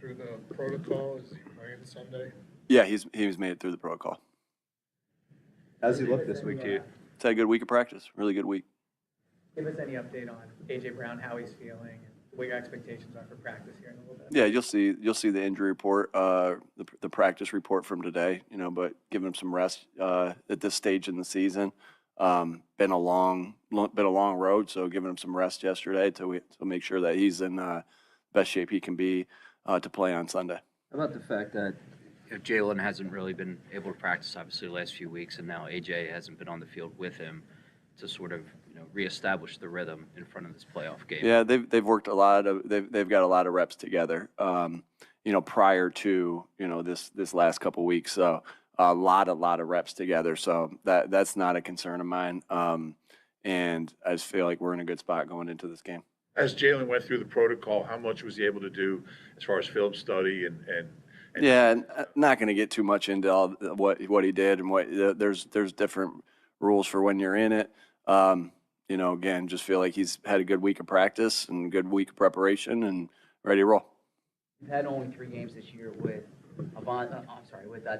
through the protocol? Is he playing Sunday? Yeah, he's made it through the protocol. How's he look this week to you? It's had a good week of practice. Really good week. Give us any update on A.J. Brown, how he's feeling, and what your expectations are for practice here in a little bit. Yeah, you'll see the injury report, the practice report from today. But giving him some rest at this stage in the season. Been a long road, so giving him some rest yesterday to make sure that he's in best shape he can be to play on Sunday. How about the fact that Jalen hasn't really been able to practice, obviously, the last few weeks, and now AJ hasn't been on the field with him to sort of reestablish the rhythm in front of this playoff game. Yeah, they've worked a lot of they've got a lot of reps together. Prior to this last couple weeks, so a lot of reps together. So that's not a concern of mine. And I just feel like we're in a good spot going into this game. As Jalen went through the protocol, how much was he able to do as far as film study and Yeah, and not going to get too much into all what he did and what there's different rules for when you're in it. Again, just feel like he's had a good week of practice and a good week of preparation and ready to roll. You've had only 3 games this year with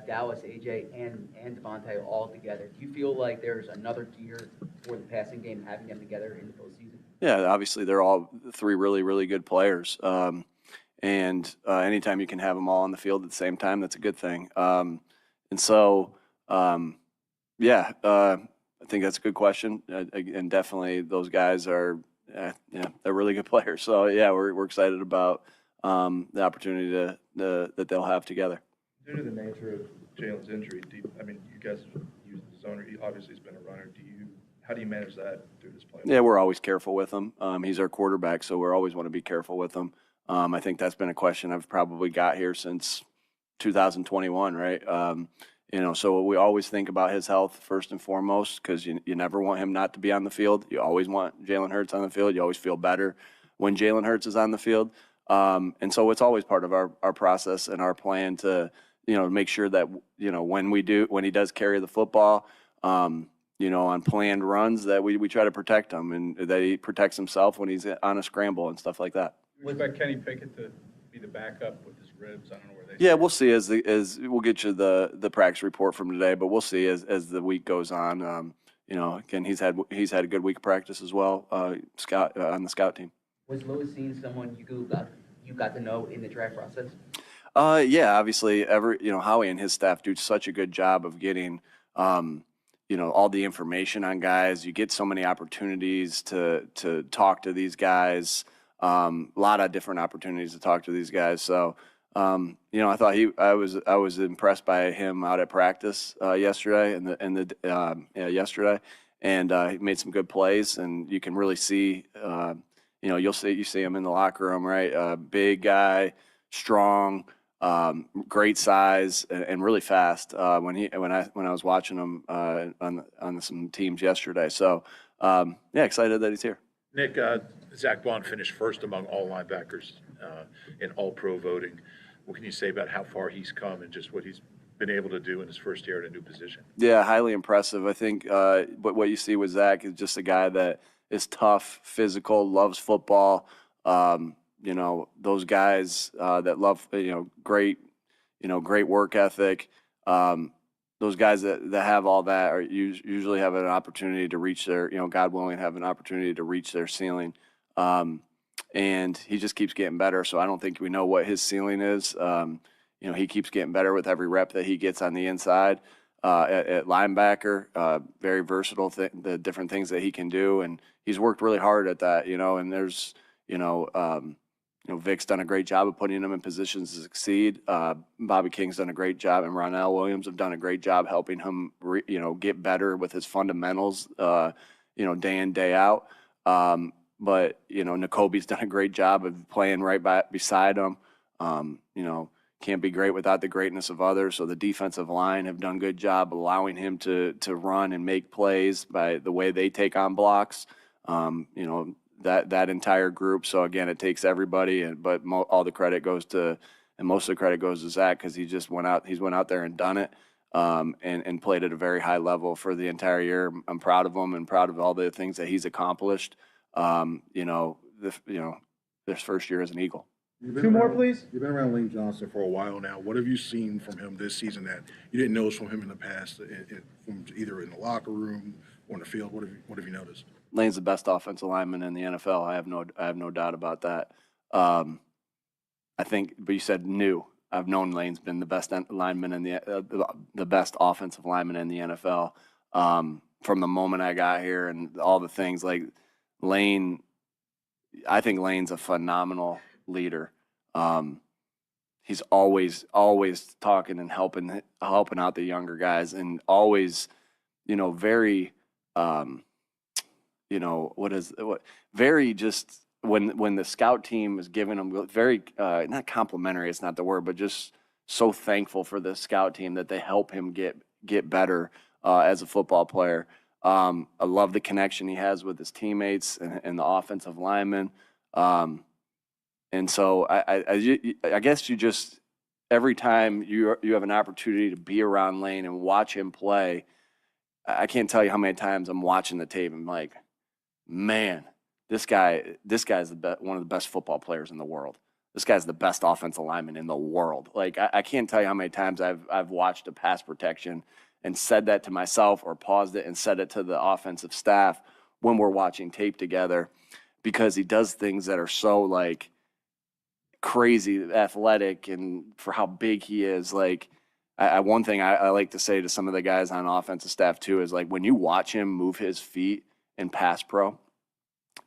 Dallas, AJ, and Devontae all together. Do you feel like there's another gear for the passing game having them together in the postseason? Yeah, obviously they're all 3 really, really good players. Anytime you can have them all on the field at the same time, that's a good thing. I think that's a good question. And definitely those guys are, they're really good players. So, yeah, we're excited about the opportunity that they'll have together. Due to the nature of Jalen's injury, you guys use the zoner. He obviously has been a runner. How do you manage that through this play? Yeah, we're always careful with him. He's our quarterback, so we always want to be careful with him. I think that's been a question I've probably got here since 2021, right? So we always think about his health first and foremost because you never want him not to be on the field. You always want Jalen Hurts on the field. You always feel better when Jalen Hurts is on the field. And so it's always part of our process and our plan to, make sure that, when he does carry the football, on planned runs that we try to protect him and that he protects himself when he's on a scramble and stuff like that. you expect Kenny Pickett to be the backup with his ribs? I don't know where they. Yeah, we'll see as we'll get you the practice report from today, but we'll see as the week goes on. Again, he's had a good week of practice as well. Scout on the scout team. Was Lewis Cine someone you got to know in the draft process? Yeah, obviously, Howie and his staff do such a good job of getting, all the information on guys. You get so many opportunities to talk to these guys. A lot of different opportunities to talk to these guys. So, I thought I was impressed by him out at practice yesterday yesterday, and he made some good plays. And you can really see, you see him in the locker room, right? Big guy, strong. Great size and really fast when I was watching him on some teams yesterday. So excited that he's here. Nick, Zach Baun finished first among all linebackers in All-Pro voting. What can you say about how far he's come and just what he's been able to do in his first year at a new position? Yeah, highly impressive. I think what you see with Zach is just a guy that is tough, physical, loves football. Those guys that love, great work ethic. Those guys that have all that are usually have an opportunity to reach their, God willing, have an opportunity to reach their ceiling. And he just keeps getting better. So I don't think we know what his ceiling is. He keeps getting better with every rep that he gets on the inside at linebacker. Very versatile, the different things that he can do. And he's worked really hard at that, and there's, Vic's done a great job of putting him in positions to succeed. Bobby King's done a great job, and Ronell Williams have done a great job helping him, get better with his fundamentals, day in, day out. But N'Kobe's done a great job of playing right beside him. Can't be great without the greatness of others. So the defensive line have done a good job allowing him to run and make plays by the way they take on blocks. That entire group. So again, it takes everybody, but all the credit goes to, and most of the credit goes to Zach because he just went out there and done it, and played at a very high level for the entire year. I'm proud of him and proud of all the things that he's accomplished. This first year as an Eagle. Two more, please. You've been around Lane Johnson for a while now. What have you seen from him this season that you didn't notice from him in the past, from either in the locker room or in the field? What have you noticed? Lane's the best offensive lineman in the NFL. I have no doubt about that. I think, but you said new. I've known Lane's been the best lineman in the best offensive lineman in the NFL from the moment I got here, and all the things like Lane. I think Lane's a phenomenal leader. He's always talking and helping out the younger guys, and always, very, very just when the scout team is giving him very not complimentary, it's not the word, but just so thankful for the scout team that they help him get better as a football player. I love the connection he has with his teammates and the offensive linemen. And so I guess you just, every time you have an opportunity to be around Lane and watch him play, I can't tell you how many times I'm watching the tape and I'm like, man, this guy's one of the best football players in the world. This guy's the best offensive lineman in the world. Like, I can't tell you how many times I've watched a pass protection and said that to myself, or paused it and said it to the offensive staff when we're watching tape together, because he does things that are so like crazy athletic, and for how big he is. Like, one thing I like to say to some of the guys on offensive staff too is, like, when you watch him move his feet in pass pro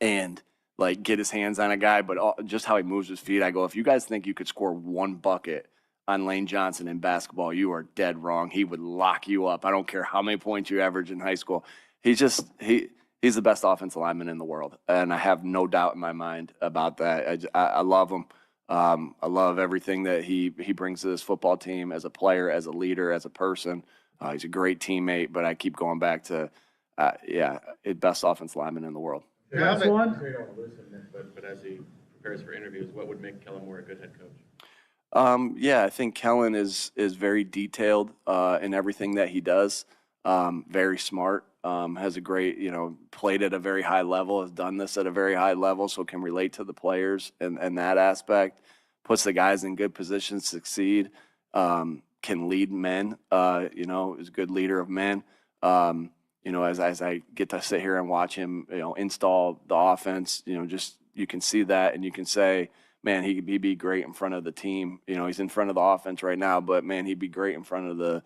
and like get his hands on a guy, but just how he moves his feet, I go, if you guys think you could score one bucket on Lane Johnson in basketball, you are dead wrong. He would lock you up. I don't care how many points you average in high school. He's the best offensive lineman in the world, and I have no doubt in my mind about that. I love him. I love everything that he brings to this football team as a player, as a leader, as a person. He's a great teammate, but I keep going back to, best offensive lineman in the world. Last one. We don't want to lose him, but as he prepares for interviews, what would make Kellen Moore a good head coach? I think Kellen is very detailed in everything that he does. Very smart. Has a great, played at a very high level, has done this at a very high level, so can relate to the players and that aspect. Puts the guys in good positions to succeed. Can lead men. Is a good leader of men. As I get to sit here and watch him, install the offense, just you can see that, and you can say, man, he'd be great in front of the team. He's in front of the offense right now, but man, he'd be great in front of the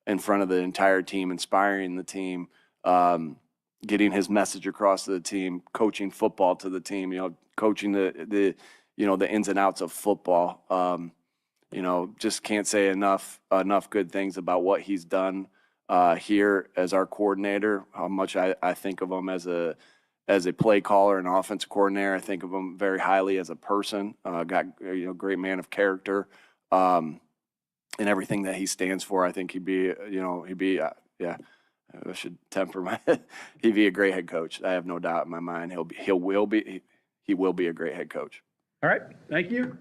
entire team, inspiring the team, getting his message across to the team, coaching football to the team, coaching the ins and outs of football. Just can't say enough good things about what he's done here as our coordinator, how much I think of him as a play caller and offensive coordinator. I think of him very highly as a person. Got great man of character, and everything that he stands for. I think he'd be I should temper my. He'd be a great head coach. I have no doubt in my mind. He will be a great head coach. All right. Thank you.